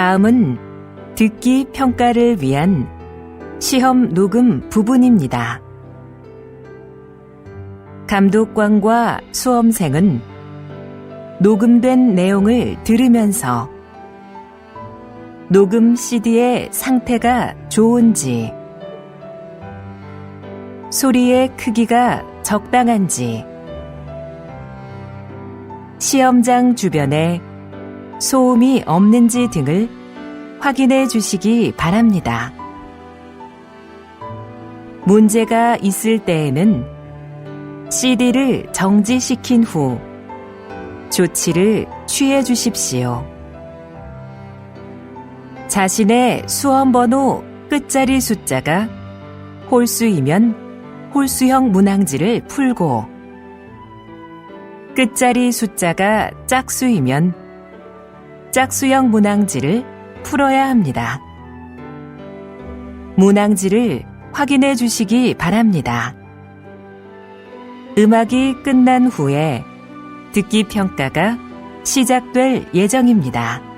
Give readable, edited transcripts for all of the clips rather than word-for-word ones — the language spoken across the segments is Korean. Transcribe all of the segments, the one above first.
다음은 듣기 평가를 위한 시험 녹음 부분입니다. 감독관과 수험생은 녹음된 내용을 들으면서 녹음 CD의 상태가 좋은지, 소리의 크기가 적당한지, 시험장 주변에 소음이 없는지 등을 확인해 주시기 바랍니다. 문제가 있을 때에는 CD를 정지시킨 후 조치를 취해 주십시오. 자신의 수험번호 끝자리 숫자가 홀수이면 홀수형 문항지를 풀고, 끝자리 숫자가 짝수이면 짝수형 문항지를 풀어야 합니다. 문항지를 확인해 주시기 바랍니다. 음악이 끝난 후에 듣기 평가가 시작될 예정입니다.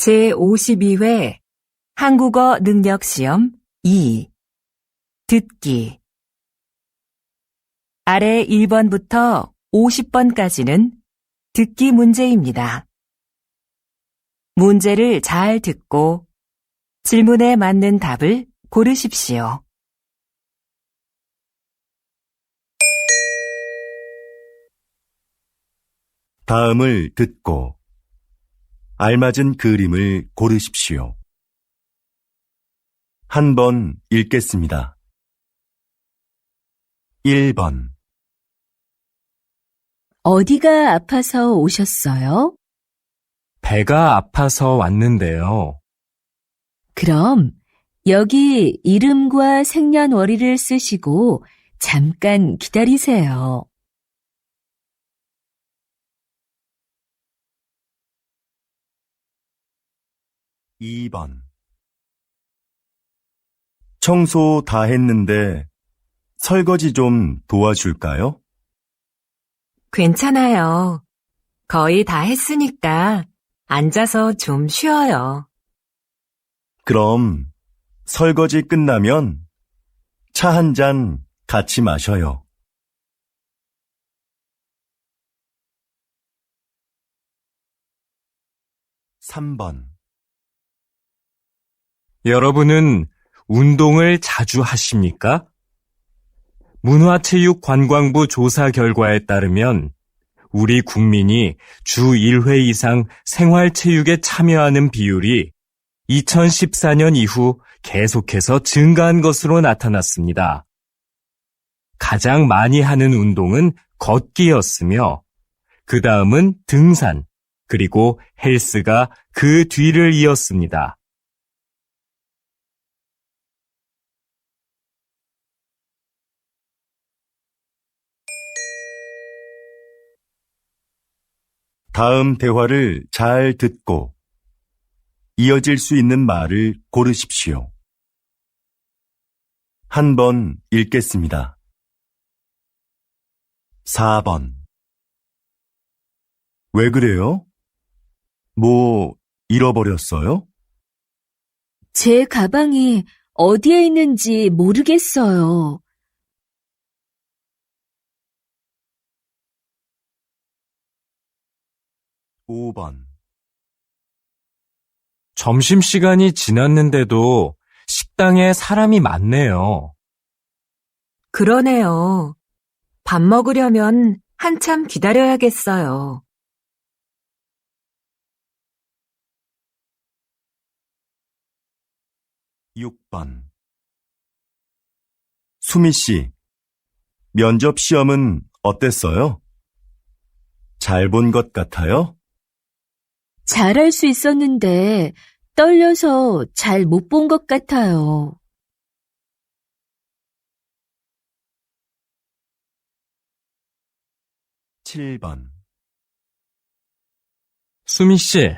제52회 한국어 능력시험 2 듣기. 아래 1번부터 50번까지는 듣기 문제입니다. 문제를 잘 듣고 질문에 맞는 답을 고르십시오. 다음을 듣고 알맞은 그림을 고르십시오. 한 번 읽겠습니다. 1번. 어디가 아파서 오셨어요? 배가 아파서 왔는데요. 그럼 여기 이름과 생년월일을 쓰시고 잠깐 기다리세요. 2번. 청소 다 했는데 설거지 좀 도와줄까요? 괜찮아요. 거의 다 했으니까 앉아서 좀 쉬어요. 그럼 설거지 끝나면 차 한 잔 같이 마셔요. 3번. 여러분은 운동을 자주 하십니까? 문화체육관광부 조사 결과에 따르면 우리 국민이 주 1회 이상 생활체육에 참여하는 비율이 2014년 이후 계속해서 증가한 것으로 나타났습니다. 가장 많이 하는 운동은 걷기였으며 그 다음은 등산, 그리고 헬스가 그 뒤를 이었습니다. 다음 대화를 잘 듣고 이어질 수 있는 말을 고르십시오. 한 번 읽겠습니다. 4번. 왜 그래요? 뭐 잃어버렸어요? 제 가방이 어디에 있는지 모르겠어요. 5번. 점심시간이 지났는데도 식당에 사람이 많네요. 그러네요. 밥 먹으려면 한참 기다려야겠어요. 6번. 수미 씨, 면접 시험은 어땠어요? 잘 본 것 같아요? 잘할 수 있었는데 떨려서 잘 못 본 것 같아요. 7번. 수미 씨,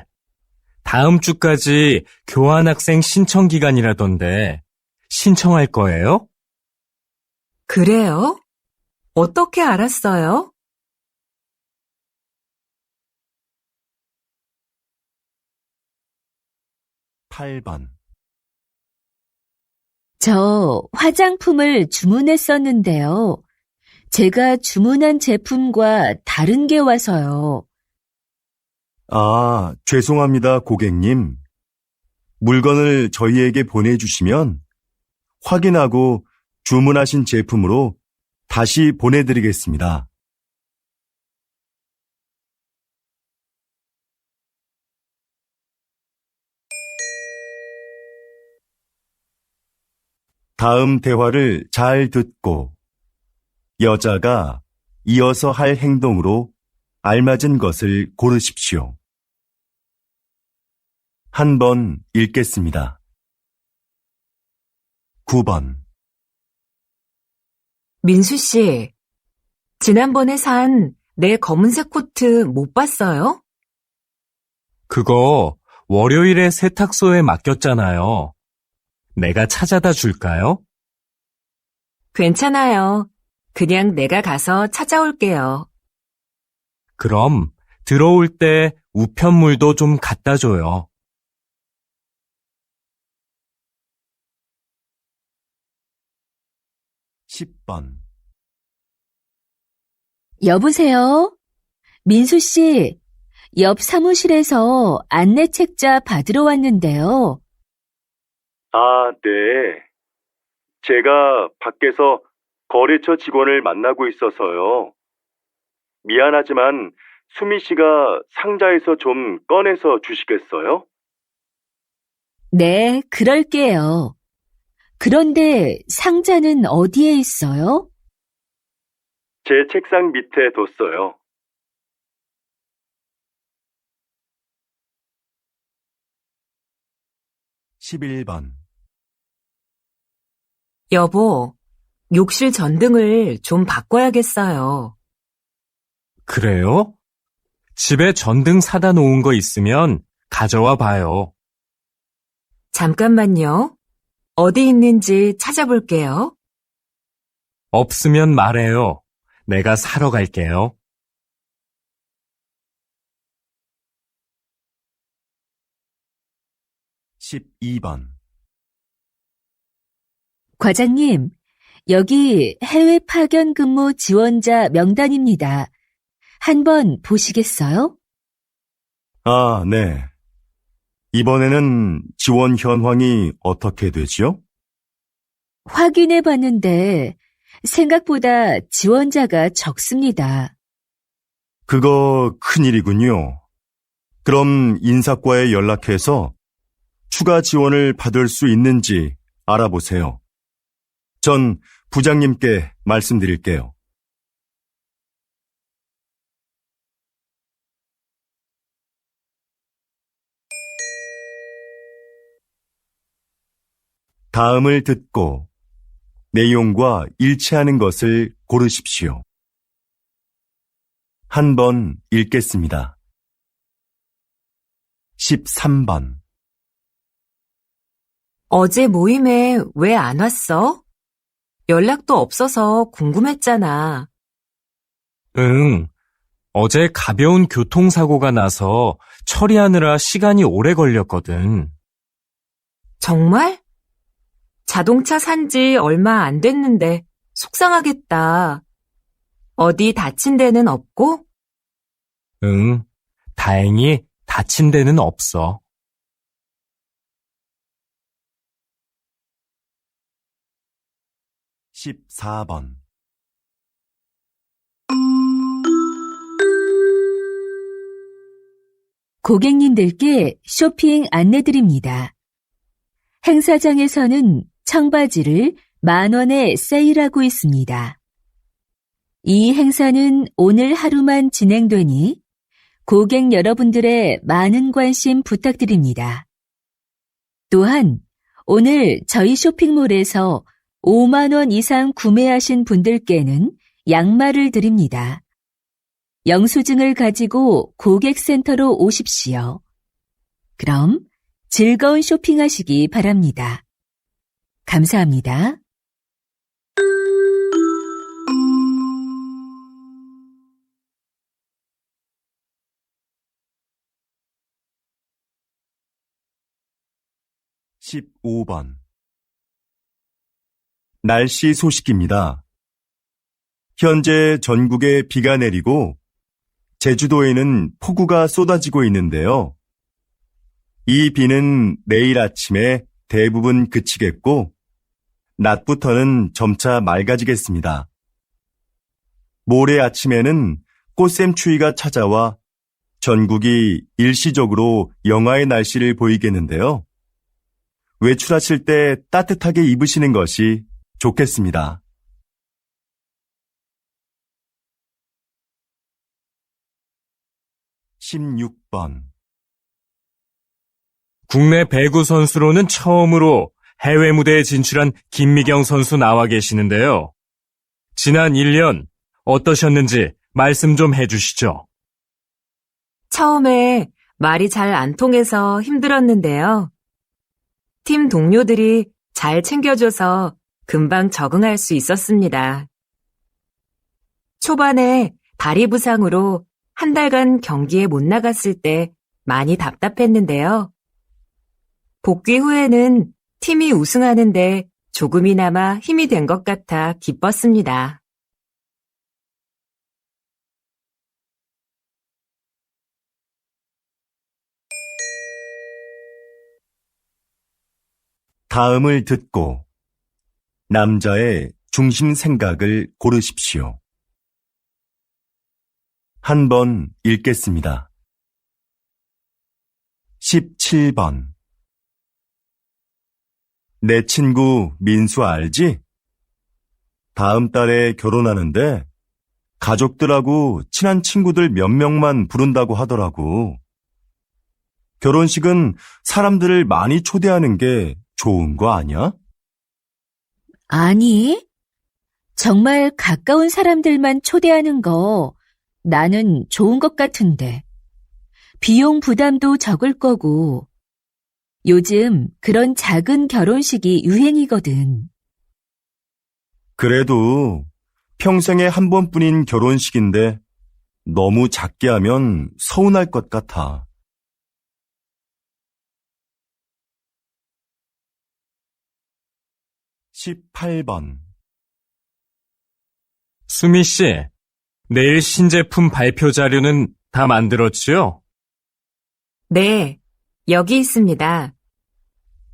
다음 주까지 교환학생 신청 기간이라던데 신청할 거예요? 그래요? 어떻게 알았어요? 8번. 저 화장품을 주문했었는데요. 제가 주문한 제품과 다른 게 와서요. 아, 죄송합니다, 고객님. 물건을 저희에게 보내주시면 확인하고 주문하신 제품으로 다시 보내드리겠습니다. 다음 대화를 잘 듣고 여자가 이어서 할 행동으로 알맞은 것을 고르십시오. 한 번 읽겠습니다. 9번. 민수 씨, 지난번에 산 내 검은색 코트 못 봤어요? 그거 월요일에 세탁소에 맡겼잖아요. 내가 찾아다 줄까요? 괜찮아요. 그냥 내가 가서 찾아올게요. 그럼 들어올 때 우편물도 좀 갖다 줘요. 10번. 여보세요? 민수 씨, 옆 사무실에서 안내 책자 받으러 왔는데요. 아, 네. 제가 밖에서 거래처 직원을 만나고 있어서요. 미안하지만 수미 씨가 상자에서 좀 꺼내서 주시겠어요? 네, 그럴게요. 그런데 상자는 어디에 있어요? 제 책상 밑에 뒀어요. 11번. 여보, 욕실 전등을 좀 바꿔야겠어요. 그래요? 집에 전등 사다 놓은 거 있으면 가져와 봐요. 잠깐만요. 어디 있는지 찾아볼게요. 없으면 말해요. 내가 사러 갈게요. 12번. 과장님, 여기 해외 파견 근무 지원자 명단입니다. 한번 보시겠어요? 아, 네. 이번에는 지원 현황이 어떻게 되지요? 확인해 봤는데 생각보다 지원자가 적습니다. 그거 큰일이군요. 그럼 인사과에 연락해서 추가 지원을 받을 수 있는지 알아보세요. 전 부장님께 말씀드릴게요. 다음을 듣고 내용과 일치하는 것을 고르십시오. 한 번 읽겠습니다. 13번. 어제 모임에 왜 안 왔어? 연락도 없어서 궁금했잖아. 응. 어제 가벼운 교통사고가 나서 처리하느라 시간이 오래 걸렸거든. 정말? 자동차 산 지 얼마 안 됐는데 속상하겠다. 어디 다친 데는 없고? 응. 다행히 다친 데는 없어. 14번. 고객님들께 쇼핑 안내드립니다. 행사장에서는 청바지를 10,000원에 세일하고 있습니다. 이 행사는 오늘 하루만 진행되니 고객 여러분들의 많은 관심 부탁드립니다. 또한 오늘 저희 쇼핑몰에서 5만 원 이상 구매하신 분들께는 양말을 드립니다. 영수증을 가지고 고객센터로 오십시오. 그럼 즐거운 쇼핑하시기 바랍니다. 감사합니다. (15번) 날씨 소식입니다. 현재 전국에 비가 내리고 제주도에는 폭우가 쏟아지고 있는데요. 이 비는 내일 아침에 대부분 그치겠고 낮부터는 점차 맑아지겠습니다. 모레 아침에는 꽃샘추위가 찾아와 전국이 일시적으로 영하의 날씨를 보이겠는데요. 외출하실 때 따뜻하게 입으시는 것이 좋겠습니다. (16번) 국내 배구 선수로는 처음으로 해외 무대에 진출한 김미경 선수 나와 계시는데요. 지난 1년 어떠셨는지 말씀 좀 해주시죠. 처음에 말이 잘 안 통해서 힘들었는데요. 팀 동료들이 잘 챙겨줘서 금방 적응할 수 있었습니다. 초반에 다리 부상으로 한 달간 경기에 못 나갔을 때 많이 답답했는데요. 복귀 후에는 팀이 우승하는데 조금이나마 힘이 된 것 같아 기뻤습니다. 다음을 듣고 남자의 중심 생각을 고르십시오. 한 번 읽겠습니다. 17번 내 친구 민수 알지? 다음 달에 결혼하는데 가족들하고 친한 친구들 몇 명만 부른다고 하더라고. 결혼식은 사람들을 많이 초대하는 게 좋은 거 아니야? 아니, 정말 가까운 사람들만 초대하는 거 나는 좋은 것 같은데. 비용 부담도 적을 거고. 요즘 그런 작은 결혼식이 유행이거든. 그래도 평생에 한 번뿐인 결혼식인데 너무 작게 하면 서운할 것 같아. 18번 수미 씨, 내일 신제품 발표 자료는 다 만들었지요? 네, 여기 있습니다.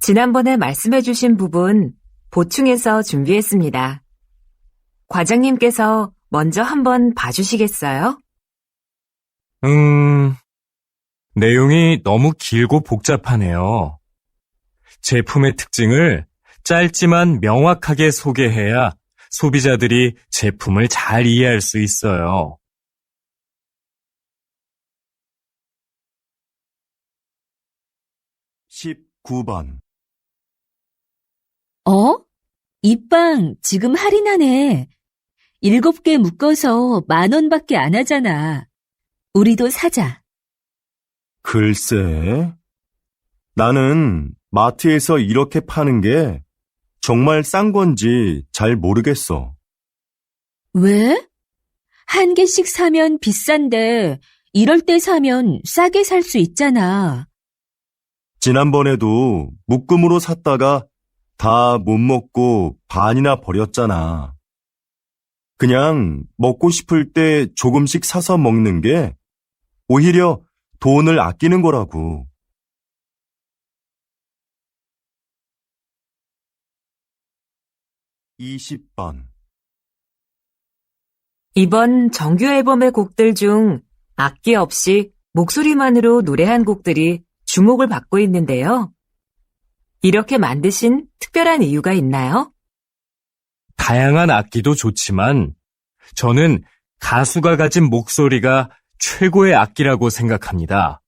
지난번에 말씀해주신 부분 보충해서 준비했습니다. 과장님께서 먼저 한번 봐주시겠어요? 내용이 너무 길고 복잡하네요. 제품의 특징을 짧지만 명확하게 소개해야 소비자들이 제품을 잘 이해할 수 있어요. 19번 이 빵 지금 할인하네. 7개 묶어서 10,000원밖에 안 하잖아. 우리도 사자. 글쎄, 나는 마트에서 이렇게 파는 게 정말 싼 건지 잘 모르겠어. 왜? 한 개씩 사면 비싼데 이럴 때 사면 싸게 살 수 있잖아. 지난번에도 묶음으로 샀다가 다 못 먹고 반이나 버렸잖아. 그냥 먹고 싶을 때 조금씩 사서 먹는 게 오히려 돈을 아끼는 거라고. 20번 이번 정규 앨범의 곡들 중 악기 없이 목소리만으로 노래한 곡들이 주목을 받고 있는데요. 이렇게 만드신 특별한 이유가 있나요? 다양한 악기도 좋지만 저는 가수가 가진 목소리가 최고의 악기라고 생각합니다.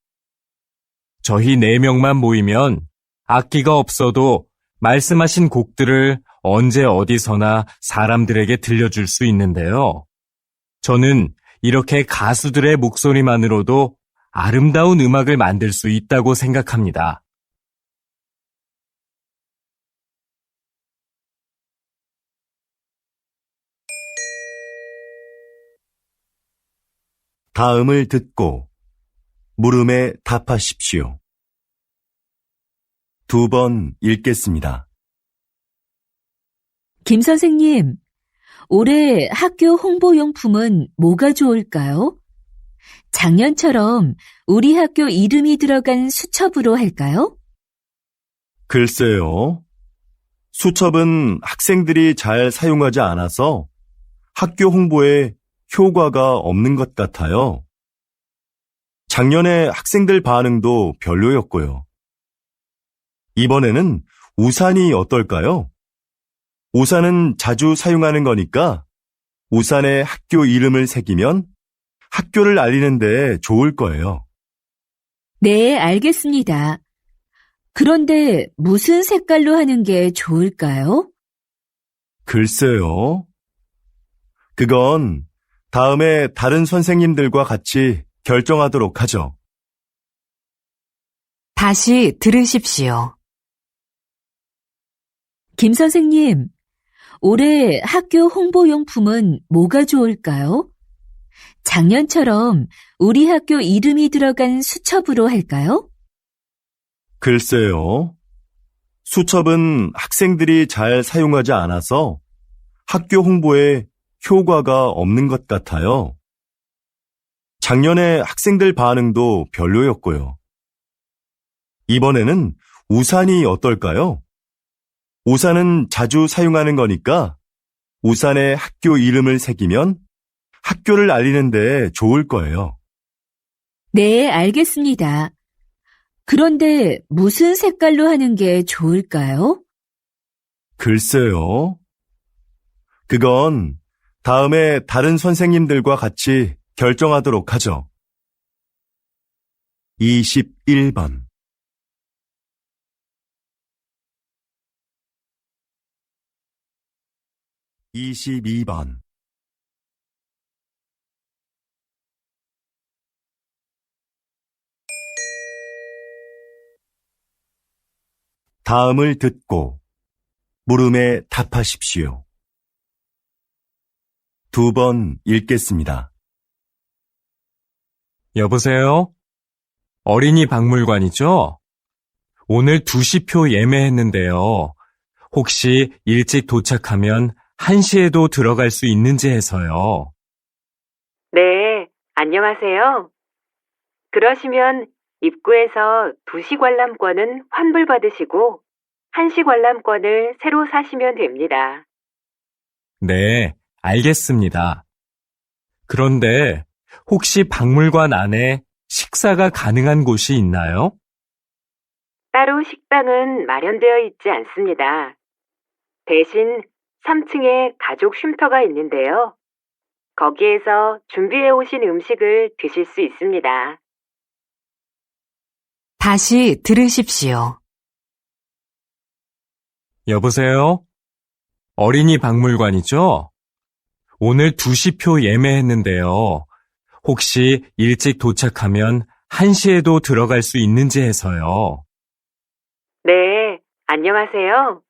저희 4명만 모이면 악기가 없어도 말씀하신 곡들을 언제 어디서나 사람들에게 들려줄 수 있는데요. 저는 이렇게 가수들의 목소리만으로도 아름다운 음악을 만들 수 있다고 생각합니다. 다음을 듣고 물음에 답하십시오. 2번 읽겠습니다. 김 선생님, 올해 학교 홍보용품은 뭐가 좋을까요? 작년처럼 우리 학교 이름이 들어간 수첩으로 할까요? 글쎄요. 수첩은 학생들이 잘 사용하지 않아서 학교 홍보에 효과가 없는 것 같아요. 작년에 학생들 반응도 별로였고요. 이번에는 우산이 어떨까요? 우산은 자주 사용하는 거니까 우산에 학교 이름을 새기면 학교를 알리는 데 좋을 거예요. 네, 알겠습니다. 그런데 무슨 색깔로 하는 게 좋을까요? 글쎄요. 그건 다음에 다른 선생님들과 같이 결정하도록 하죠. 다시 들으십시오. 김 선생님, 올해 학교 홍보용품은 뭐가 좋을까요? 작년처럼 우리 학교 이름이 들어간 수첩으로 할까요? 글쎄요. 수첩은 학생들이 잘 사용하지 않아서 학교 홍보에 효과가 없는 것 같아요. 작년에 학생들 반응도 별로였고요. 이번에는 우산이 어떨까요? 우산은 자주 사용하는 거니까 우산에 학교 이름을 새기면 학교를 알리는 데 좋을 거예요. 네, 알겠습니다. 그런데 무슨 색깔로 하는 게 좋을까요? 글쎄요. 그건 다음에 다른 선생님들과 같이 결정하도록 하죠. 21번 22번 다음을 듣고 물음에 답하십시오. 2번 읽겠습니다. 여보세요? 어린이 박물관이죠? 오늘 2시표 예매했는데요. 혹시 일찍 도착하면 1시에도 들어갈 수 있는지 해서요. 네, 안녕하세요. 그러시면 입구에서 2시 관람권은 환불받으시고 1시 관람권을 새로 사시면 됩니다. 네, 알겠습니다. 그런데 혹시 박물관 안에 식사가 가능한 곳이 있나요? 따로 식당은 마련되어 있지 않습니다. 대신 3층에 가족 쉼터가 있는데요. 거기에서 준비해 오신 음식을 드실 수 있습니다. 다시 들으십시오. 여보세요? 어린이 박물관이죠? 오늘 2시표 예매했는데요. 혹시 일찍 도착하면 1시에도 들어갈 수 있는지 해서요. 네, 안녕하세요.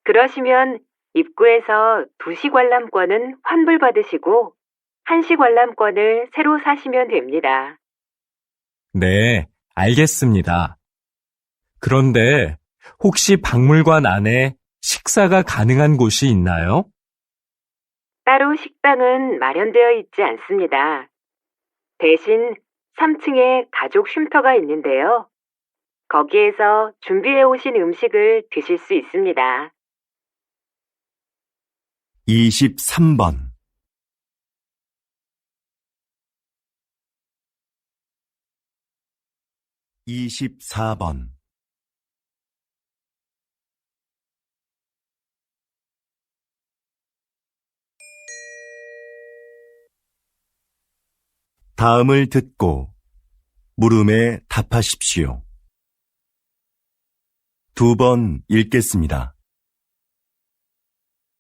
그러시면 입구에서 2시 관람권은 환불받으시고 1시 관람권을 새로 사시면 됩니다. 네, 알겠습니다. 그런데 혹시 박물관 안에 식사가 가능한 곳이 있나요? 따로 식당은 마련되어 있지 않습니다. 대신 3층에 가족 쉼터가 있는데요. 거기에서 준비해 오신 음식을 드실 수 있습니다. 23번 24번 다음을 듣고 물음에 답하십시오. 2번 읽겠습니다.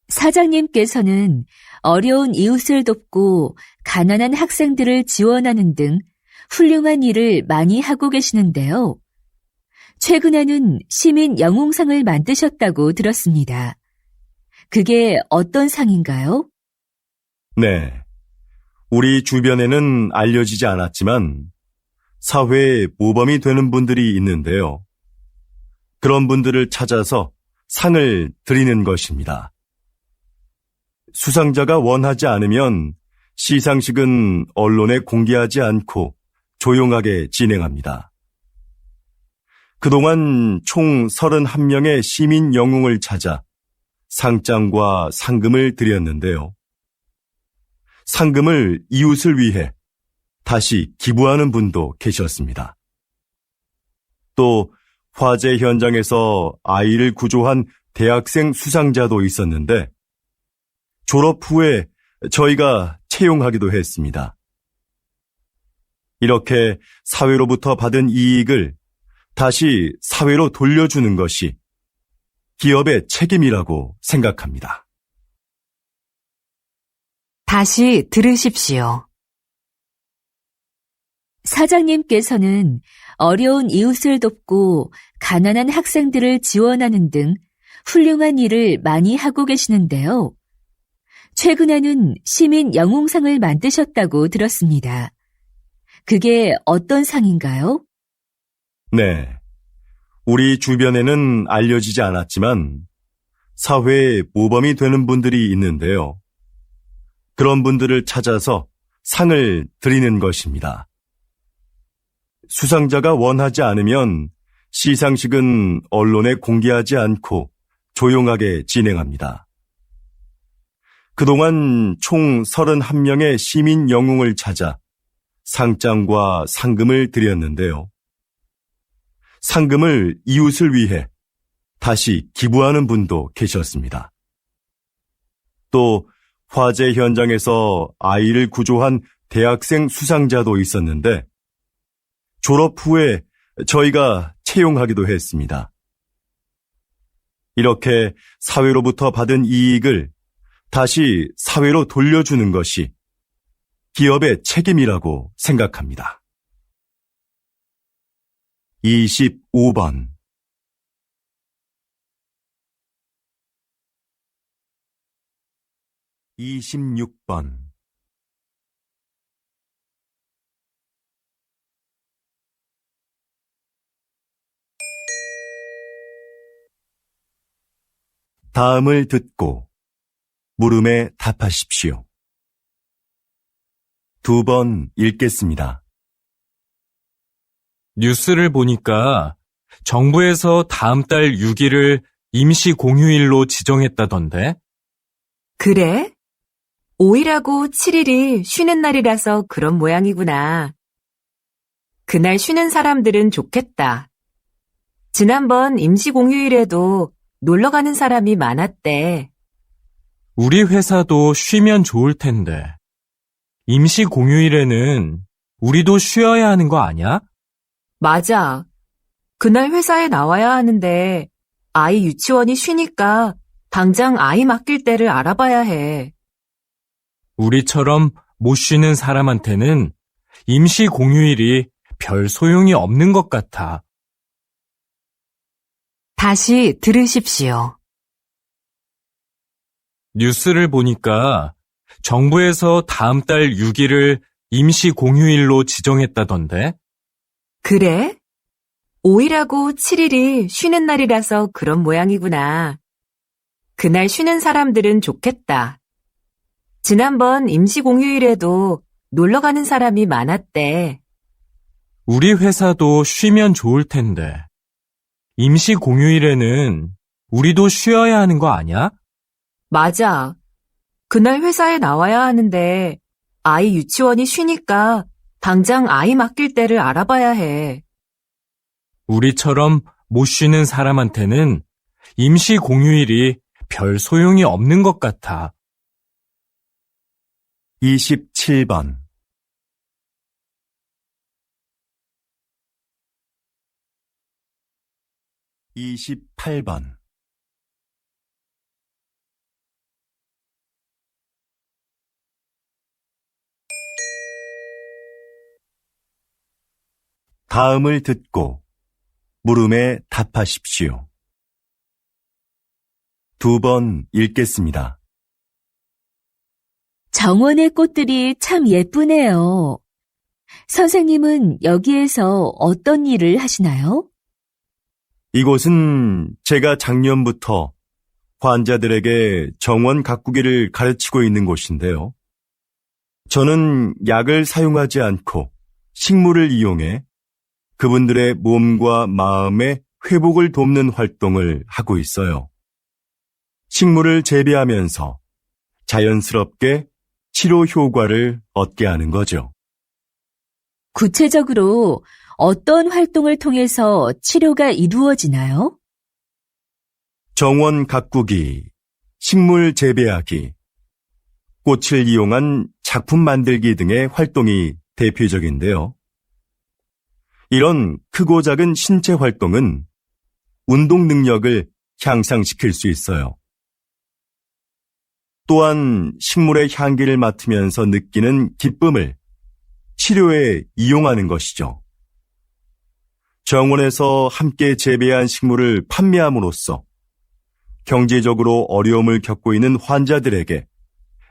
사장님께서는 어려운 이웃을 돕고 가난한 학생들을 지원하는 등 훌륭한 일을 많이 하고 계시는데요. 최근에는 시민 영웅상을 만드셨다고 들었습니다. 그게 어떤 상인가요? 네. 우리 주변에는 알려지지 않았지만 사회에 모범이 되는 분들이 있는데요. 그런 분들을 찾아서 상을 드리는 것입니다. 수상자가 원하지 않으면 시상식은 언론에 공개하지 않고 조용하게 진행합니다. 그동안 총 31명의 시민 영웅을 찾아 상장과 상금을 드렸는데요. 상금을 이웃을 위해 다시 기부하는 분도 계셨습니다. 또 화재 현장에서 아이를 구조한 대학생 수상자도 있었는데 졸업 후에 저희가 채용하기도 했습니다. 이렇게 사회로부터 받은 이익을 다시 사회로 돌려주는 것이 기업의 책임이라고 생각합니다. 다시 들으십시오. 사장님께서는 어려운 이웃을 돕고 가난한 학생들을 지원하는 등 훌륭한 일을 많이 하고 계시는데요. 최근에는 시민 영웅상을 만드셨다고 들었습니다. 그게 어떤 상인가요? 네. 우리 주변에는 알려지지 않았지만 사회에 모범이 되는 분들이 있는데요. 그런 분들을 찾아서 상을 드리는 것입니다. 수상자가 원하지 않으면 시상식은 언론에 공개하지 않고 조용하게 진행합니다. 그동안 총 31명의 시민 영웅을 찾아 상장과 상금을 드렸는데요. 상금을 이웃을 위해 다시 기부하는 분도 계셨습니다. 또 화재 현장에서 아이를 구조한 대학생 수상자도 있었는데 졸업 후에 저희가 채용하기도 했습니다. 이렇게 사회로부터 받은 이익을 다시 사회로 돌려주는 것이 기업의 책임이라고 생각합니다. 25번 26번 다음을 듣고 물음에 답하십시오. 2번 읽겠습니다. 뉴스를 보니까 정부에서 다음 달 6일을 임시 공휴일로 지정했다던데? 그래? 5일하고 7일이 쉬는 날이라서 그런 모양이구나. 그날 쉬는 사람들은 좋겠다. 지난번 임시공휴일에도 놀러 가는 사람이 많았대. 우리 회사도 쉬면 좋을 텐데. 임시 공휴일에는 우리도 쉬어야 하는 거 아니야? 맞아. 그날 회사에 나와야 하는데 아이 유치원이 쉬니까 당장 아이 맡길 때를 알아봐야 해. 우리처럼 못 쉬는 사람한테는 임시 공휴일이 별 소용이 없는 것 같아. 다시 들으십시오. 뉴스를 보니까 정부에서 다음 달 6일을 임시 공휴일로 지정했다던데? 그래? 5일하고 7일이 쉬는 날이라서 그런 모양이구나. 그날 쉬는 사람들은 좋겠다. 지난번 임시공휴일에도 놀러 가는 사람이 많았대. 우리 회사도 쉬면 좋을 텐데. 임시 공휴일에는 우리도 쉬어야 하는 거 아니야? 맞아. 그날 회사에 나와야 하는데 아이 유치원이 쉬니까 당장 아이 맡길 때를 알아봐야 해. 우리처럼 못 쉬는 사람한테는 임시 공휴일이 별 소용이 없는 것 같아. 27번 28번. 다음을 듣고 물음에 답하십시오. 2번 읽겠습니다. 정원의 꽃들이 참 예쁘네요. 선생님은 여기에서 어떤 일을 하시나요? 이곳은 제가 작년부터 환자들에게 정원 가꾸기를 가르치고 있는 곳인데요. 저는 약을 사용하지 않고 식물을 이용해 그분들의 몸과 마음의 회복을 돕는 활동을 하고 있어요. 식물을 재배하면서 자연스럽게 치료 효과를 얻게 하는 거죠. 구체적으로 어떤 활동을 통해서 치료가 이루어지나요? 정원 가꾸기, 식물 재배하기, 꽃을 이용한 작품 만들기 등의 활동이 대표적인데요. 이런 크고 작은 신체 활동은 운동 능력을 향상시킬 수 있어요. 또한 식물의 향기를 맡으면서 느끼는 기쁨을 치료에 이용하는 것이죠. 정원에서 함께 재배한 식물을 판매함으로써 경제적으로 어려움을 겪고 있는 환자들에게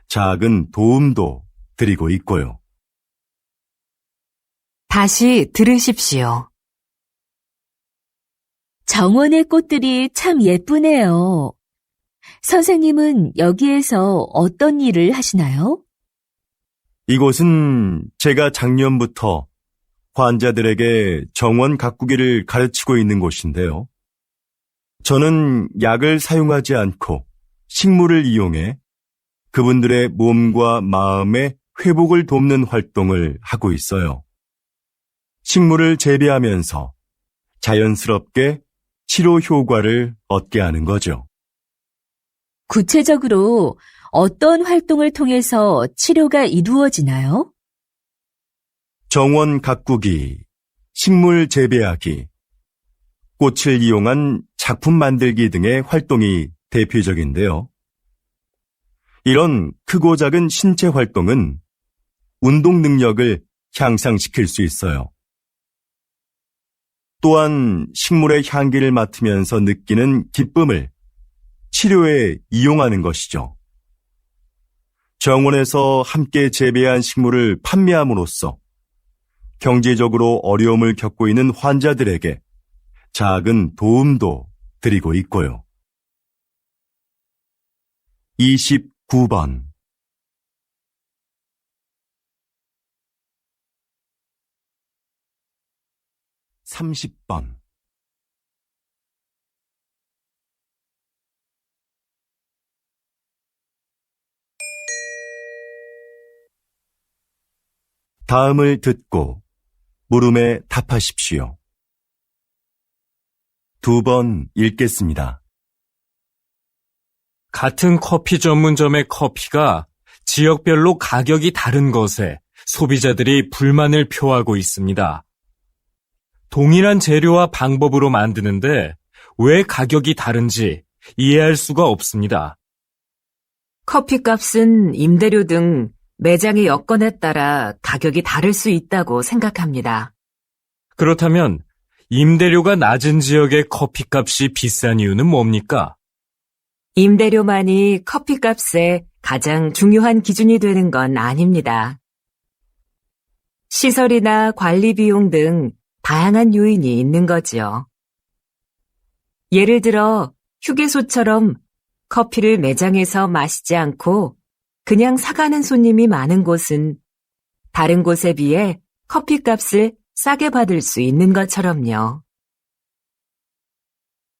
작은 도움도 드리고 있고요. 다시 들으십시오. 정원의 꽃들이 참 예쁘네요. 선생님은 여기에서 어떤 일을 하시나요? 이곳은 제가 작년부터 환자들에게 정원 가꾸기를 가르치고 있는 곳인데요. 저는 약을 사용하지 않고 식물을 이용해 그분들의 몸과 마음의 회복을 돕는 활동을 하고 있어요. 식물을 재배하면서 자연스럽게 치료 효과를 얻게 하는 거죠. 구체적으로 어떤 활동을 통해서 치료가 이루어지나요? 정원 가꾸기, 식물 재배하기, 꽃을 이용한 작품 만들기 등의 활동이 대표적인데요. 이런 크고 작은 신체 활동은 운동 능력을 향상시킬 수 있어요. 또한 식물의 향기를 맡으면서 느끼는 기쁨을 치료에 이용하는 것이죠. 정원에서 함께 재배한 식물을 판매함으로써 경제적으로 어려움을 겪고 있는 환자들에게 작은 도움도 드리고 있고요. 29번. (30번) 다음을 듣고 물음에 답하십시오. 2번 읽겠습니다. 같은 커피 전문점의 커피가 지역별로 가격이 다른 것에 소비자들이 불만을 표하고 있습니다. 동일한 재료와 방법으로 만드는데 왜 가격이 다른지 이해할 수가 없습니다. 커피값은 임대료 등 매장의 여건에 따라 가격이 다를 수 있다고 생각합니다. 그렇다면 임대료가 낮은 지역의 커피값이 비싼 이유는 뭡니까? 임대료만이 커피값의 가장 중요한 기준이 되는 건 아닙니다. 시설이나 관리 비용 등 다양한 요인이 있는 거지요. 예를 들어 휴게소처럼 커피를 매장에서 마시지 않고 그냥 사가는 손님이 많은 곳은 다른 곳에 비해 커피값을 싸게 받을 수 있는 것처럼요.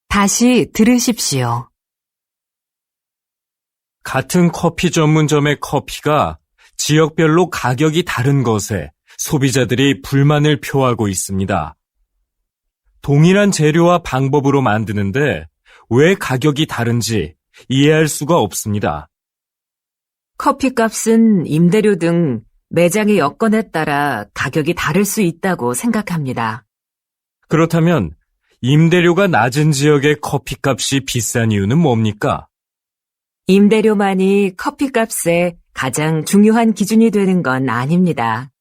다시 들으십시오. 같은 커피 전문점의 커피가 지역별로 가격이 다른 것에 소비자들이 불만을 표하고 있습니다. 동일한 재료와 방법으로 만드는데 왜 가격이 다른지 이해할 수가 없습니다. 커피값은 임대료 등 매장의 여건에 따라 가격이 다를 수 있다고 생각합니다. 그렇다면 임대료가 낮은 지역의 커피값이 비싼 이유는 뭡니까? 임대료만이 커피값의 가장 중요한 기준이 되는 건 아닙니다.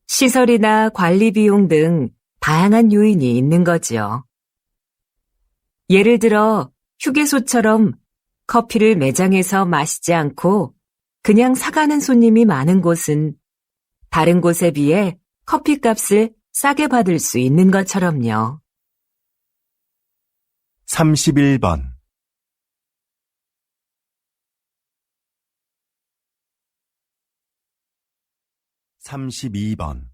시설이나 관리 비용 등 다양한 요인이 있는 거지요. 예를 들어 휴게소처럼 커피를 매장에서 마시지 않고 그냥 사가는 손님이 많은 곳은 다른 곳에 비해 커피값을 싸게 받을 수 있는 것처럼요. 31번 32번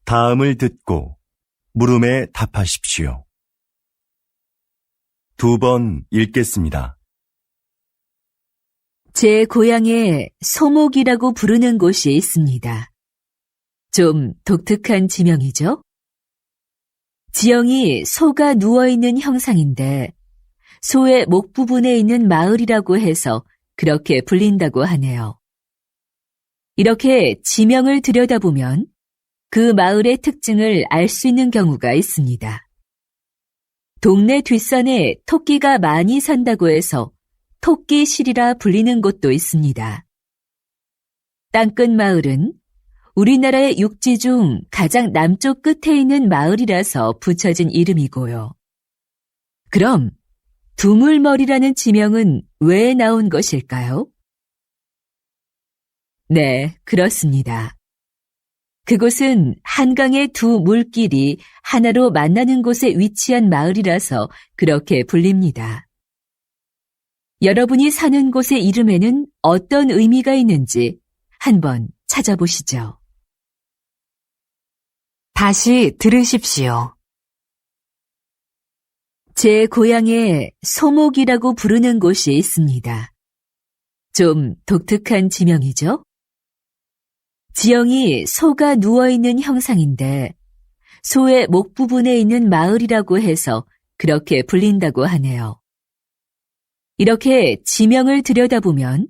다음을 듣고 물음에 답하십시오. 2번 읽겠습니다. 제 고향에 소목이라고 부르는 곳이 있습니다. 좀 독특한 지명이죠? 지형이 소가 누워있는 형상인데 소의 목 부분에 있는 마을이라고 해서 그렇게 불린다고 하네요. 이렇게 지명을 들여다보면 그 마을의 특징을 알 수 있는 경우가 있습니다. 동네 뒷산에 토끼가 많이 산다고 해서 토끼실이라 불리는 곳도 있습니다. 땅끝 마을은 우리나라의 육지 중 가장 남쪽 끝에 있는 마을이라서 붙여진 이름이고요. 그럼 두물머리라는 지명은 왜 나온 것일까요? 네, 그렇습니다. 그곳은 한강의 두 물길이 하나로 만나는 곳에 위치한 마을이라서 그렇게 불립니다. 여러분이 사는 곳의 이름에는 어떤 의미가 있는지 한번 찾아보시죠. 다시 들으십시오. 제 고향에 소목이라고 부르는 곳이 있습니다. 좀 독특한 지명이죠? 지형이 소가 누워있는 형상인데 소의 목 부분에 있는 마을이라고 해서 그렇게 불린다고 하네요. 이렇게 지명을 들여다보면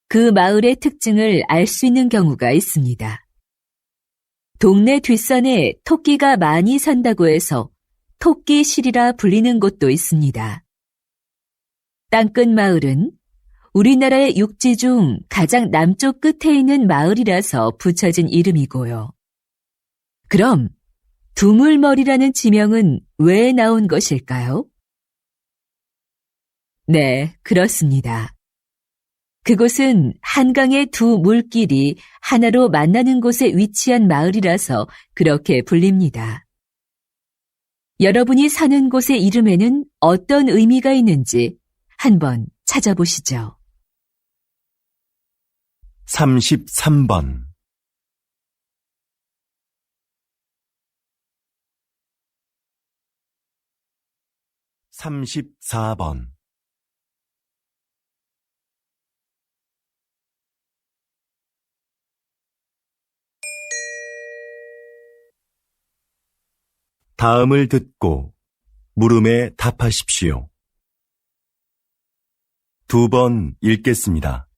그 마을의 특징을 알 수 있는 경우가 있습니다. 동네 뒷산에 토끼가 많이 산다고 해서 토끼실이라 불리는 곳도 있습니다. 땅끝 마을은 우리나라의 육지 중 가장 남쪽 끝에 있는 마을이라서 붙여진 이름이고요. 그럼 두물머리라는 지명은 왜 나온 것일까요? 네, 그렇습니다. 그곳은 한강의 두 물길이 하나로 만나는 곳에 위치한 마을이라서 그렇게 불립니다. 여러분이 사는 곳의 이름에는 어떤 의미가 있는지 한번 찾아보시죠. 33번 34번 다음을 듣고 물음에 답하십시오. 2번 읽겠습니다.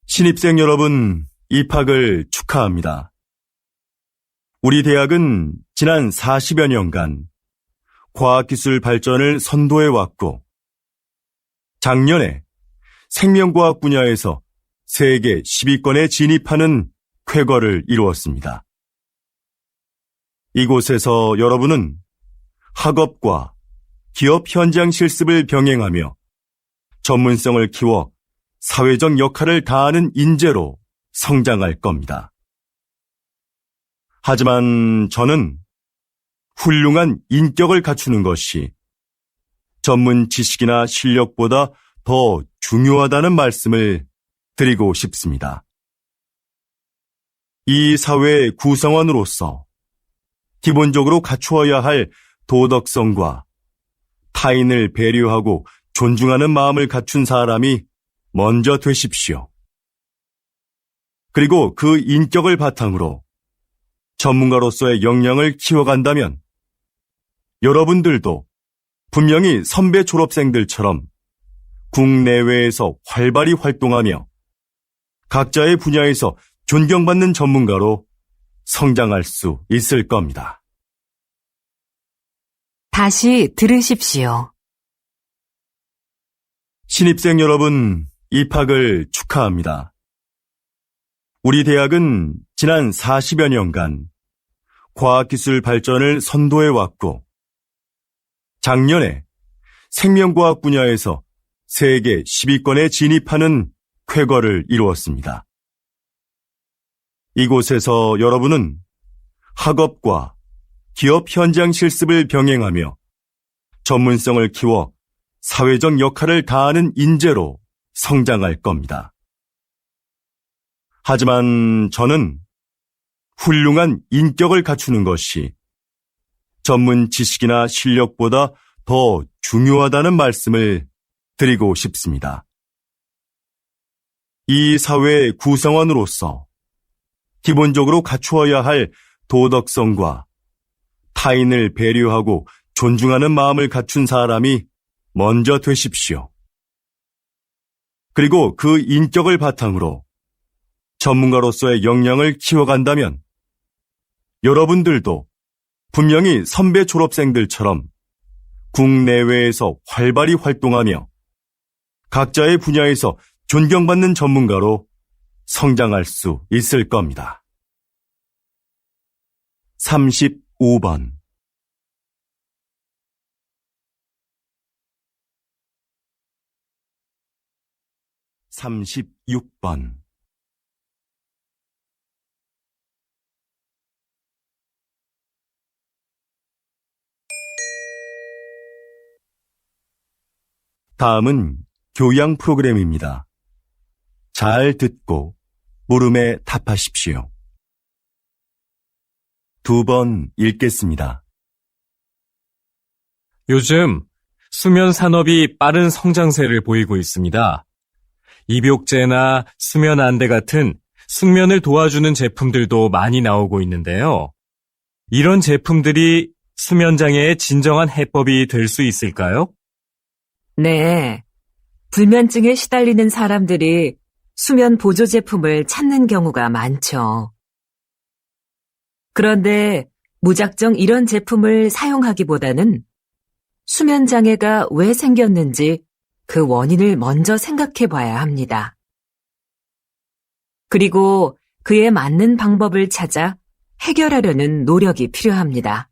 신입생 여러분, 입학을 축하합니다. 우리 대학은 지난 40여 년간 과학기술 발전을 선도해왔고, 작년에 생명과학 분야에서 세계 10위권에 진입하는 쾌거를 이루었습니다. 이곳에서 여러분은 학업과 기업 현장 실습을 병행하며 전문성을 키워 사회적 역할을 다하는 인재로 성장할 겁니다. 하지만 저는 훌륭한 인격을 갖추는 것이 전문 지식이나 실력보다 더 중요하다는 말씀을 드리고 싶습니다. 이 사회의 구성원으로서 기본적으로 갖추어야 할 도덕성과 타인을 배려하고 존중하는 마음을 갖춘 사람이 먼저 되십시오. 그리고 그 인격을 바탕으로 전문가로서의 역량을 키워간다면 여러분들도 분명히 선배 졸업생들처럼 국내외에서 활발히 활동하며 각자의 분야에서 존경받는 전문가로 성장할 수 있을 겁니다. 다시 들으십시오. 신입생 여러분, 입학을 축하합니다. 우리 대학은 지난 40여 년간 과학기술 발전을 선도해왔고, 작년에 생명과학 분야에서 세계 10위권에 진입하는 쾌거를 이루었습니다. 이곳에서 여러분은 학업과 기업 현장 실습을 병행하며 전문성을 키워 사회적 역할을 다하는 인재로 성장할 겁니다. 하지만 저는 훌륭한 인격을 갖추는 것이 전문 지식이나 실력보다 더 중요하다는 말씀을 드리고 싶습니다. 이 사회의 구성원으로서 기본적으로 갖추어야 할 도덕성과 타인을 배려하고 존중하는 마음을 갖춘 사람이 먼저 되십시오. 그리고 그 인격을 바탕으로 전문가로서의 역량을 키워간다면 여러분들도 분명히 선배 졸업생들처럼 국내외에서 활발히 활동하며 각자의 분야에서 존경받는 전문가로 성장할 수 있을 겁니다. 35번 36번 다음은 교양 프로그램입니다. 잘 듣고 물음에 답하십시오. 2번 읽겠습니다. 요즘 수면 산업이 빠른 성장세를 보이고 있습니다. 입욕제나 수면 안대 같은 숙면을 도와주는 제품들도 많이 나오고 있는데요. 이런 제품들이 수면 장애의 진정한 해법이 될 수 있을까요? 네. 불면증에 시달리는 사람들이 수면 보조 제품을 찾는 경우가 많죠. 그런데 무작정 이런 제품을 사용하기보다는 수면 장애가 왜 생겼는지 그 원인을 먼저 생각해 봐야 합니다. 그리고 그에 맞는 방법을 찾아 해결하려는 노력이 필요합니다.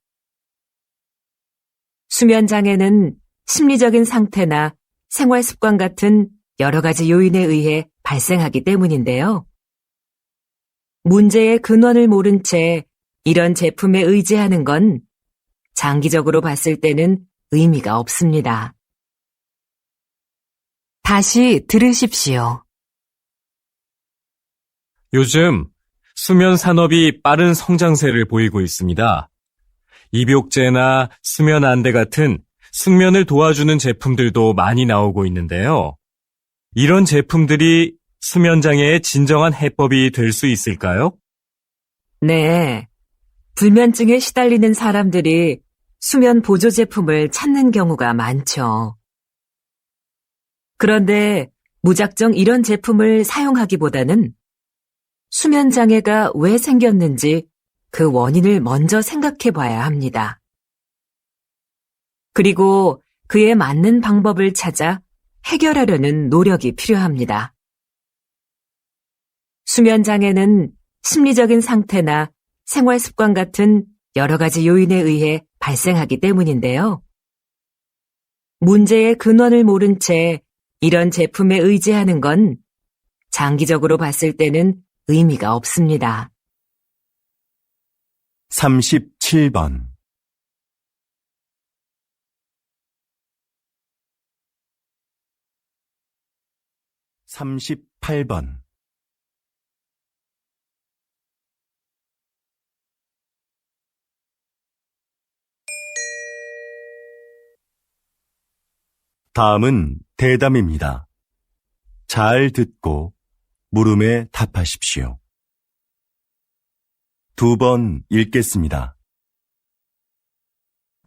수면 장애는 심리적인 상태나 생활 습관 같은 여러 가지 요인에 의해 발생하기 때문인데요. 문제의 근원을 모른 채 이런 제품에 의지하는 건 장기적으로 봤을 때는 의미가 없습니다. 다시 들으십시오. 요즘 수면 산업이 빠른 성장세를 보이고 있습니다. 입욕제나 수면 안대 같은 숙면을 도와주는 제품들도 많이 나오고 있는데요. 이런 제품들이 수면 장애의 진정한 해법이 될 수 있을까요? 네. 불면증에 시달리는 사람들이 수면 보조 제품을 찾는 경우가 많죠. 그런데 무작정 이런 제품을 사용하기보다는 수면 장애가 왜 생겼는지 그 원인을 먼저 생각해 봐야 합니다. 그리고 그에 맞는 방법을 찾아 해결하려는 노력이 필요합니다. 수면 장애는 심리적인 상태나 생활 습관 같은 여러 가지 요인에 의해 발생하기 때문인데요. 문제의 근원을 모른 채 이런 제품에 의지하는 건 장기적으로 봤을 때는 의미가 없습니다. 37번 38번 다음은 대담입니다. 잘 듣고 물음에 답하십시오. 2번 읽겠습니다.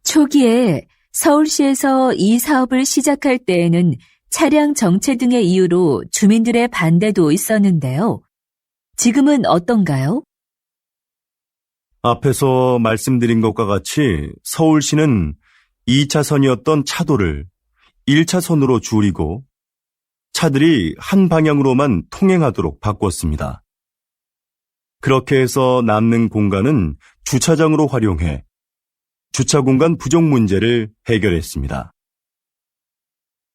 초기에 서울시에서 이 사업을 시작할 때에는 차량 정체 등의 이유로 주민들의 반대도 있었는데요. 지금은 어떤가요? 앞에서 말씀드린 것과 같이 서울시는 2차선이었던 차도를 1차선으로 줄이고 차들이 한 방향으로만 통행하도록 바꿨습니다. 그렇게 해서 남는 공간은 주차장으로 활용해 주차 공간 부족 문제를 해결했습니다.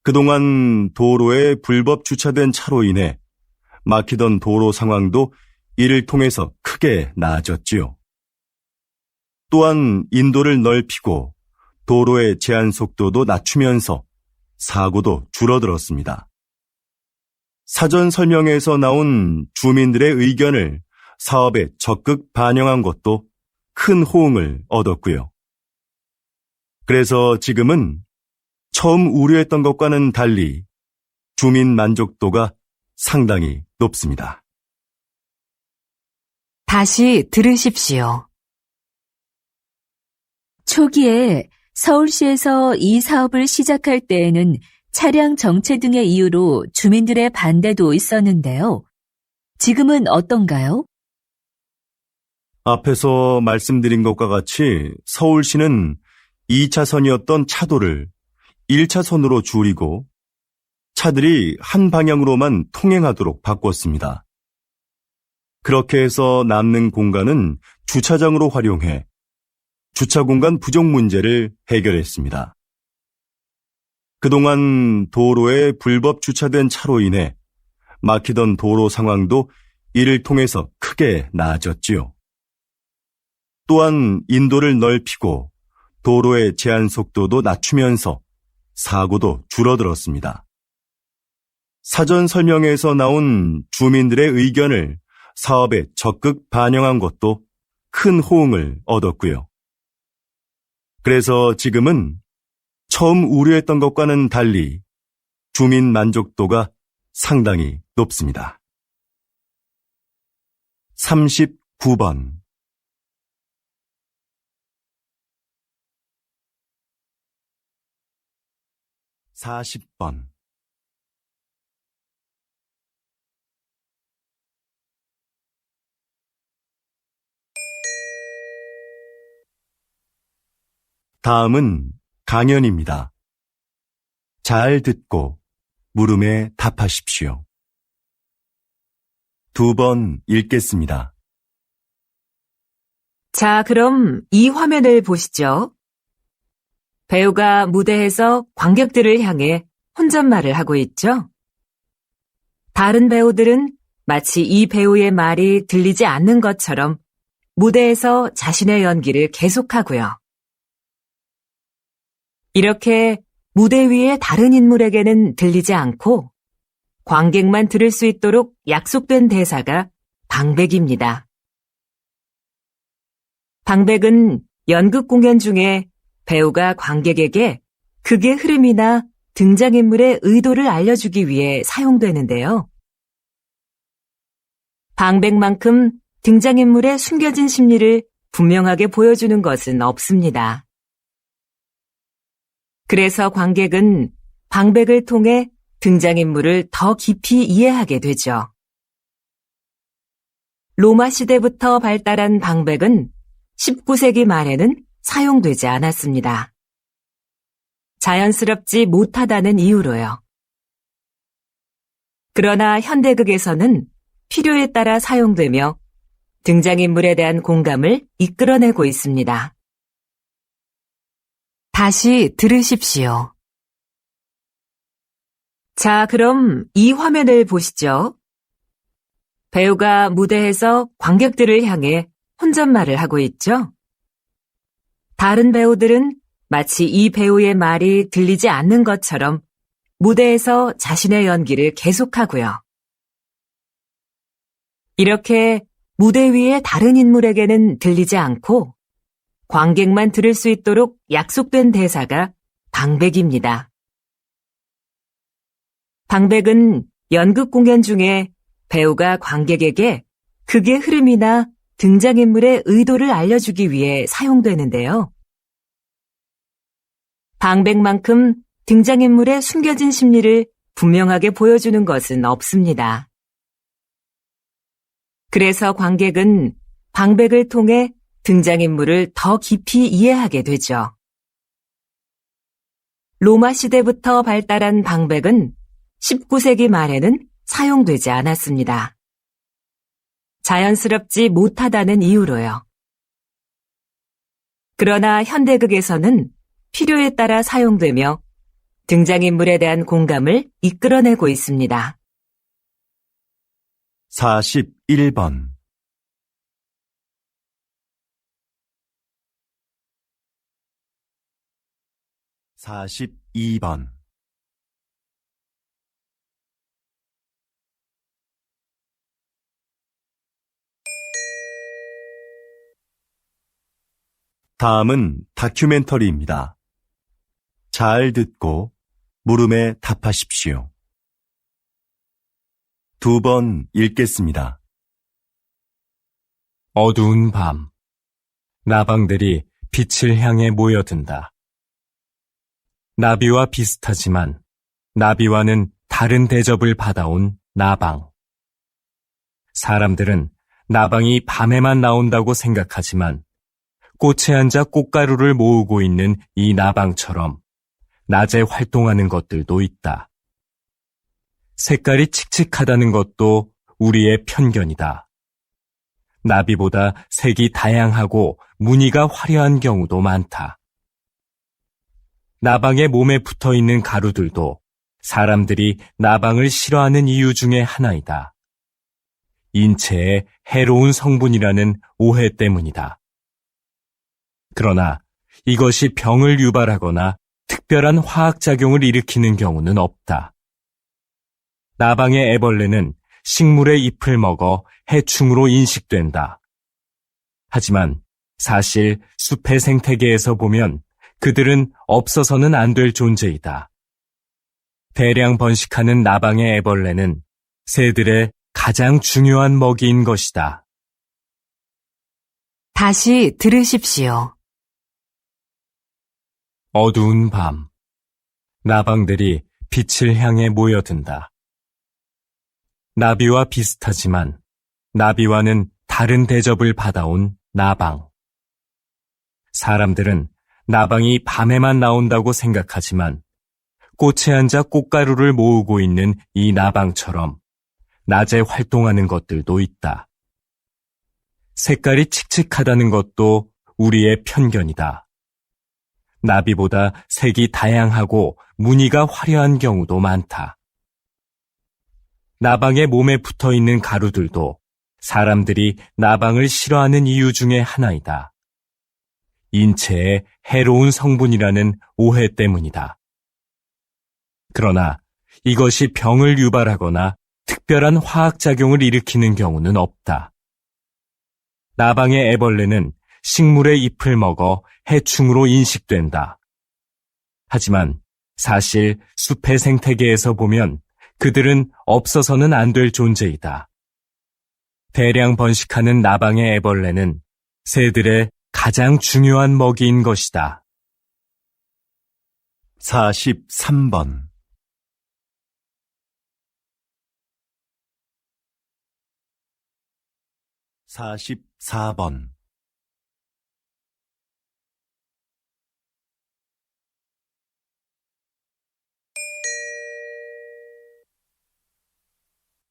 그동안 도로에 불법 주차된 차로 인해 막히던 도로 상황도 이를 통해서 크게 나아졌지요. 또한 인도를 넓히고 도로의 제한 속도도 낮추면서 사고도 줄어들었습니다. 사전 설명회에서 나온 주민들의 의견을 사업에 적극 반영한 것도 큰 호응을 얻었고요. 그래서 지금은 처음 우려했던 것과는 달리 주민 만족도가 상당히 높습니다. 다시 들으십시오. 초기에 서울시에서 이 사업을 시작할 때에는 차량 정체 등의 이유로 주민들의 반대도 있었는데요. 지금은 어떤가요? 앞에서 말씀드린 것과 같이 서울시는 2차선이었던 차도를 1차선으로 줄이고 차들이 한 방향으로만 통행하도록 바꿨습니다. 그렇게 해서 남는 공간은 주차장으로 활용해 주차 공간 부족 문제를 해결했습니다. 그동안 도로에 불법 주차된 차로 인해 막히던 도로 상황도 이를 통해서 크게 나아졌지요. 또한 인도를 넓히고 도로의 제한 속도도 낮추면서 사고도 줄어들었습니다. 사전 설명회에서 나온 주민들의 의견을 사업에 적극 반영한 것도 큰 호응을 얻었고요. 그래서 지금은 처음 우려했던 것과는 달리 주민 만족도가 상당히 높습니다. 39번 40번 다음은 강연입니다. 잘 듣고 물음에 답하십시오. 2번 읽겠습니다. 자, 그럼 이 화면을 보시죠. 배우가 무대에서 관객들을 향해 혼잣말을 하고 있죠. 다른 배우들은 마치 이 배우의 말이 들리지 않는 것처럼 무대에서 자신의 연기를 계속하고요. 이렇게 무대 위의 다른 인물에게는 들리지 않고 관객만 들을 수 있도록 약속된 대사가 방백입니다. 방백은 연극 공연 중에 배우가 관객에게 극의 흐름이나 등장인물의 의도를 알려주기 위해 사용되는데요. 방백만큼 등장인물의 숨겨진 심리를 분명하게 보여주는 것은 없습니다. 그래서 관객은 방백을 통해 등장인물을 더 깊이 이해하게 되죠. 로마 시대부터 발달한 방백은 19세기 말에는 사용되지 않았습니다. 자연스럽지 못하다는 이유로요. 그러나 현대극에서는 필요에 따라 사용되며 등장인물에 대한 공감을 이끌어내고 있습니다. 다시 들으십시오. 자, 그럼 이 화면을 보시죠. 배우가 무대에서 관객들을 향해 혼잣말을 하고 있죠. 다른 배우들은 마치 이 배우의 말이 들리지 않는 것처럼 무대에서 자신의 연기를 계속하고요. 이렇게 무대 위의 다른 인물에게는 들리지 않고 관객만 들을 수 있도록 약속된 대사가 방백입니다. 방백은 연극 공연 중에 배우가 관객에게 극의 흐름이나 등장인물의 의도를 알려주기 위해 사용되는데요. 방백만큼 등장인물의 숨겨진 심리를 분명하게 보여주는 것은 없습니다. 그래서 관객은 방백을 통해 등장인물을 더 깊이 이해하게 되죠. 로마 시대부터 발달한 방백은 19세기 말에는 사용되지 않았습니다. 자연스럽지 못하다는 이유로요. 그러나 현대극에서는 필요에 따라 사용되며 등장인물에 대한 공감을 이끌어내고 있습니다. 41번 42번 다음은 다큐멘터리입니다. 잘 듣고 물음에 답하십시오. 2번 읽겠습니다. 어두운 밤, 나방들이 빛을 향해 모여든다. 나비와 비슷하지만 나비와는 다른 대접을 받아온 나방. 사람들은 나방이 밤에만 나온다고 생각하지만 꽃에 앉아 꽃가루를 모으고 있는 이 나방처럼 낮에 활동하는 것들도 있다. 색깔이 칙칙하다는 것도 우리의 편견이다. 나비보다 색이 다양하고 무늬가 화려한 경우도 많다. 나방의 몸에 붙어 있는 가루들도 사람들이 나방을 싫어하는 이유 중에 하나이다. 인체에 해로운 성분이라는 오해 때문이다. 그러나 이것이 병을 유발하거나 특별한 화학작용을 일으키는 경우는 없다. 나방의 애벌레는 식물의 잎을 먹어 해충으로 인식된다. 하지만 사실 숲의 생태계에서 보면 그들은 없어서는 안 될 존재이다. 대량 번식하는 나방의 애벌레는 새들의 가장 중요한 먹이인 것이다. 다시 들으십시오. 어두운 밤, 나방들이 빛을 향해 모여든다. 나비와 비슷하지만 나비와는 다른 대접을 받아온 나방. 사람들은 나방이 밤에만 나온다고 생각하지만 꽃에 앉아 꽃가루를 모으고 있는 이 나방처럼 낮에 활동하는 것들도 있다. 색깔이 칙칙하다는 것도 우리의 편견이다. 나비보다 색이 다양하고 무늬가 화려한 경우도 많다. 나방의 몸에 붙어 있는 가루들도 사람들이 나방을 싫어하는 이유 중에 하나이다. 인체에 해로운 성분이라는 오해 때문이다. 그러나 이것이 병을 유발하거나 특별한 화학작용을 일으키는 경우는 없다. 나방의 애벌레는 식물의 잎을 먹어 해충으로 인식된다. 하지만 사실 숲의 생태계에서 보면 그들은 없어서는 안 될 존재이다. 대량 번식하는 나방의 애벌레는 새들의 가장 중요한 먹이인 것이다. 43번 44번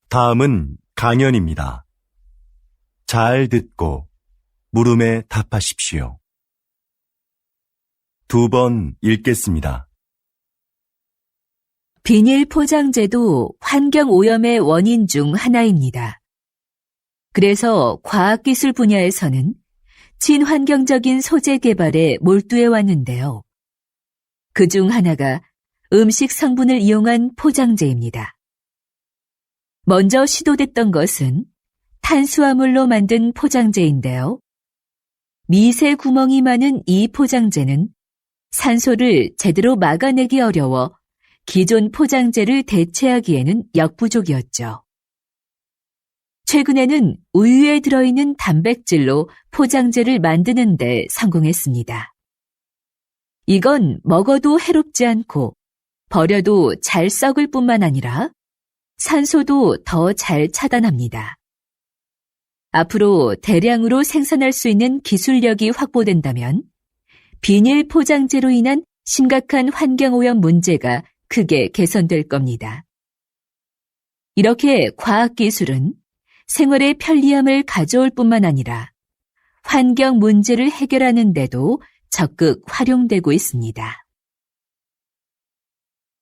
다음은 강연입니다. 잘 듣고 물음에 답하십시오. 2번 읽겠습니다. 비닐 포장재도 환경 오염의 원인 중 하나입니다. 그래서 과학기술 분야에서는 친환경적인 소재 개발에 몰두해 왔는데요. 그중 하나가 음식 성분을 이용한 포장재입니다. 먼저 시도됐던 것은 탄수화물로 만든 포장재인데요. 미세 구멍이 많은 이 포장재는 산소를 제대로 막아내기 어려워 기존 포장재를 대체하기에는 역부족이었죠. 최근에는 우유에 들어있는 단백질로 포장재를 만드는 데 성공했습니다. 이건 먹어도 해롭지 않고 버려도 잘 썩을 뿐만 아니라 산소도 더 잘 차단합니다. 앞으로 대량으로 생산할 수 있는 기술력이 확보된다면 비닐 포장재로 인한 심각한 환경오염 문제가 크게 개선될 겁니다. 이렇게 과학기술은 생활의 편리함을 가져올 뿐만 아니라 환경 문제를 해결하는 데도 적극 활용되고 있습니다.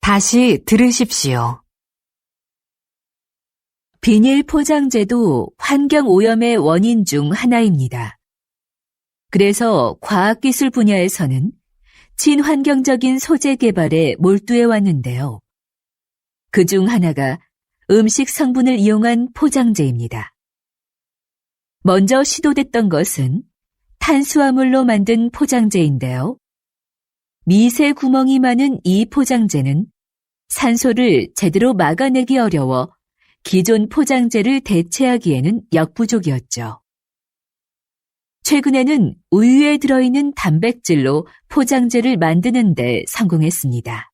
다시 들으십시오. 비닐 포장재도 환경오염의 원인 중 하나입니다. 그래서 과학기술 분야에서는 친환경적인 소재 개발에 몰두해 왔는데요. 그중 하나가 음식 성분을 이용한 포장재입니다. 먼저 시도됐던 것은 탄수화물로 만든 포장재인데요. 미세 구멍이 많은 이 포장재는 산소를 제대로 막아내기 어려워 기존 포장재를 대체하기에는 역부족이었죠. 최근에는 우유에 들어있는 단백질로 포장재를 만드는 데 성공했습니다.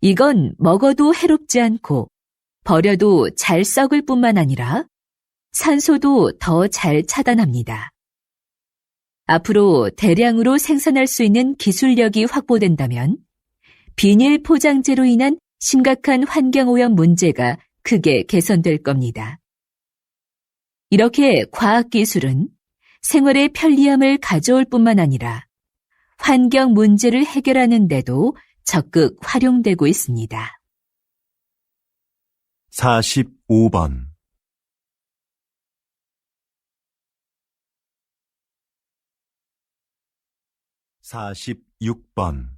이건 먹어도 해롭지 않고 버려도 잘 썩을 뿐만 아니라 산소도 더 잘 차단합니다. 앞으로 대량으로 생산할 수 있는 기술력이 확보된다면 비닐 포장재로 인한 심각한 환경오염 문제가 크게 개선될 겁니다. 이렇게 과학기술은 생활의 편리함을 가져올 뿐만 아니라 환경 문제를 해결하는 데도 적극 활용되고 있습니다. 45번 46번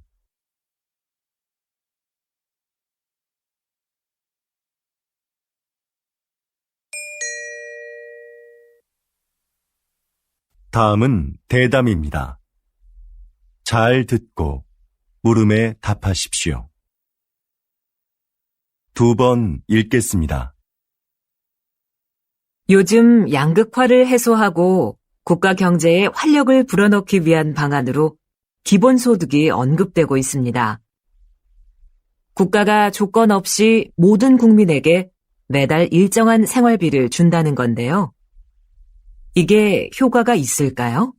다음은 대담입니다. 잘 듣고 물음에 답하십시오. 2번 읽겠습니다. 요즘 양극화를 해소하고 국가 경제에 활력을 불어넣기 위한 방안으로 기본소득이 언급되고 있습니다. 국가가 조건 없이 모든 국민에게 매달 일정한 생활비를 준다는 건데요. 이게 효과가 있을까요?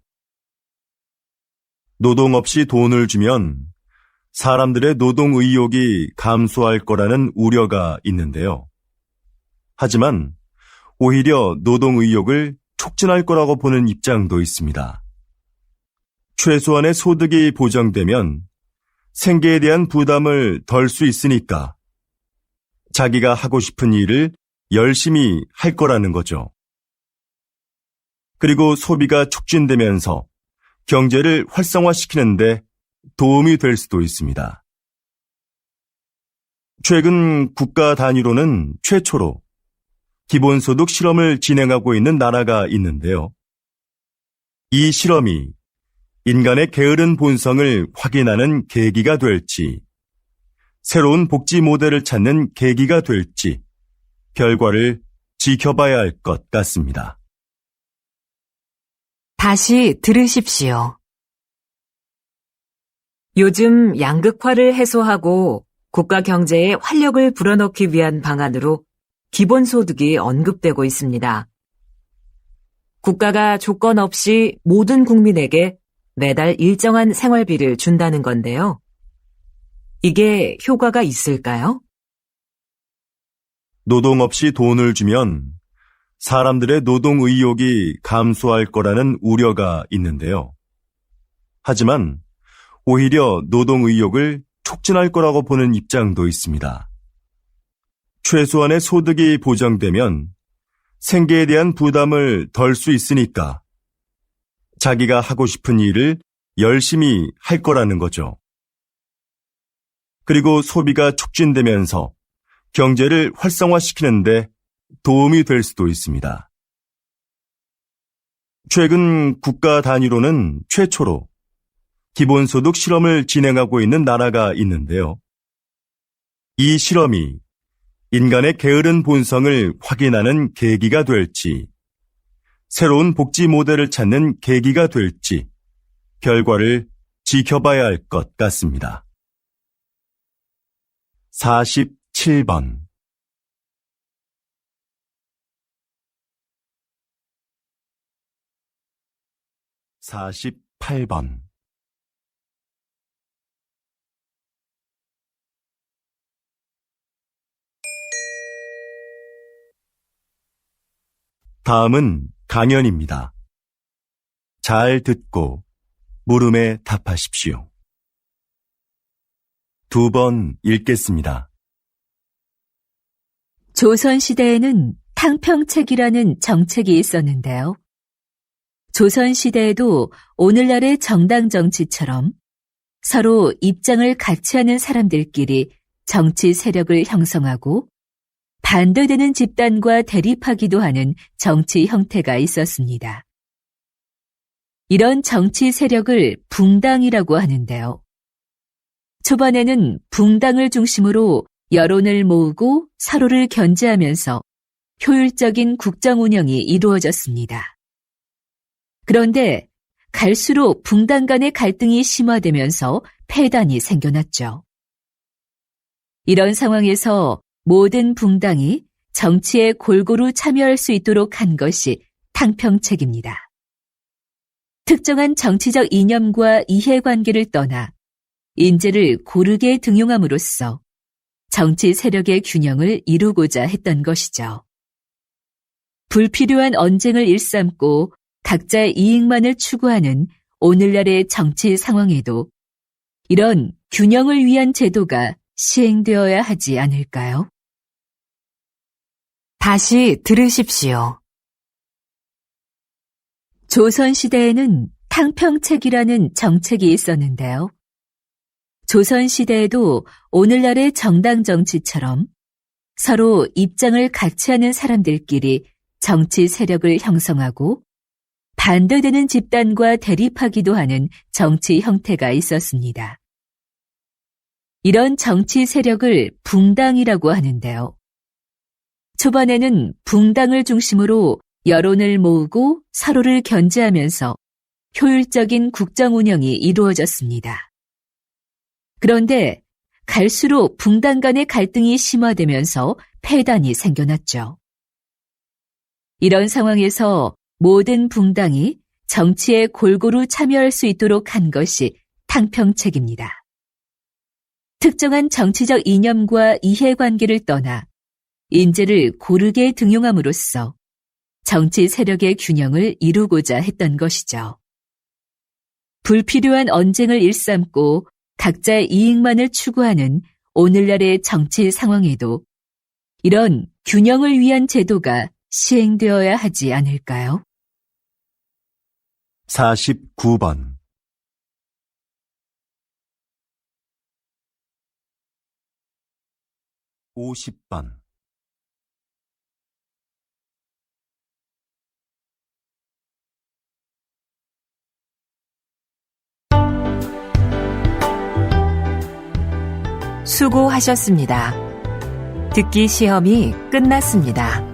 노동 없이 돈을 주면 사람들의 노동 의욕이 감소할 거라는 우려가 있는데요. 하지만 오히려 노동 의욕을 촉진할 거라고 보는 입장도 있습니다. 최소한의 소득이 보장되면 생계에 대한 부담을 덜 수 있으니까 자기가 하고 싶은 일을 열심히 할 거라는 거죠. 그리고 소비가 촉진되면서 경제를 활성화시키는데 도움이 될 수도 있습니다. 최근 국가 단위로는 최초로 기본소득 실험을 진행하고 있는 나라가 있는데요. 이 실험이 인간의 게으른 본성을 확인하는 계기가 될지, 새로운 복지 모델을 찾는 계기가 될지 결과를 지켜봐야 할 것 같습니다. 다시 들으십시오. 요즘 양극화를 해소하고 국가 경제에 활력을 불어넣기 위한 방안으로 기본소득이 언급되고 있습니다. 국가가 조건 없이 모든 국민에게 매달 일정한 생활비를 준다는 건데요. 이게 효과가 있을까요? 노동 없이 돈을 주면 사람들의 노동 의욕이 감소할 거라는 우려가 있는데요. 하지만 오히려 노동 의욕을 촉진할 거라고 보는 입장도 있습니다. 최소한의 소득이 보장되면 생계에 대한 부담을 덜 수 있으니까 자기가 하고 싶은 일을 열심히 할 거라는 거죠. 그리고 소비가 촉진되면서 경제를 활성화시키는데 도움이 될 수도 있습니다. 최근 국가 단위로는 최초로 기본소득 실험을 진행하고 있는 나라가 있는데요. 이 실험이 인간의 게으른 본성을 확인하는 계기가 될지, 새로운 복지 모델을 찾는 계기가 될지 결과를 지켜봐야 할 것 같습니다. 47번 48번 다음은 강연입니다. 잘 듣고 물음에 답하십시오. 2번 읽겠습니다. 조선시대에는 탕평책이라는 정책이 있었는데요. 조선시대에도 오늘날의 정당 정치처럼 서로 입장을 같이 하는 사람들끼리 정치 세력을 형성하고 반대되는 집단과 대립하기도 하는 정치 형태가 있었습니다. 이런 정치 세력을 붕당이라고 하는데요. 초반에는 붕당을 중심으로 여론을 모으고 서로를 견제하면서 효율적인 국정 운영이 이루어졌습니다. 그런데 갈수록 붕당 간의 갈등이 심화되면서 폐단이 생겨났죠. 이런 상황에서 모든 붕당이 정치에 골고루 참여할 수 있도록 한 것이 탕평책입니다. 특정한 정치적 이념과 이해관계를 떠나 인재를 고르게 등용함으로써 정치 세력의 균형을 이루고자 했던 것이죠. 불필요한 언쟁을 일삼고 각자의 이익만을 추구하는 오늘날의 정치 상황에도 이런 균형을 위한 제도가 시행되어야 하지 않을까요? 다시 들으십시오. 조선시대에는 탕평책이라는 정책이 있었는데요. 조선시대에도 오늘날의 정당 정치처럼 서로 입장을 같이 하는 사람들끼리 정치 세력을 형성하고 반대되는 집단과 대립하기도 하는 정치 형태가 있었습니다. 이런 정치 세력을 붕당이라고 하는데요. 초반에는 붕당을 중심으로 여론을 모으고 서로를 견제하면서 효율적인 국정 운영이 이루어졌습니다. 그런데 갈수록 붕당 간의 갈등이 심화되면서 폐단이 생겨났죠. 이런 상황에서 모든 붕당이 정치에 골고루 참여할 수 있도록 한 것이 탕평책입니다. 특정한 정치적 이념과 이해관계를 떠나 인재를 고르게 등용함으로써 정치 세력의 균형을 이루고자 했던 것이죠. 불필요한 언쟁을 일삼고 각자의 이익만을 추구하는 오늘날의 정치 상황에도 이런 균형을 위한 제도가 시행되어야 하지 않을까요? 49번 50번 수고하셨습니다. 듣기 시험이 끝났습니다.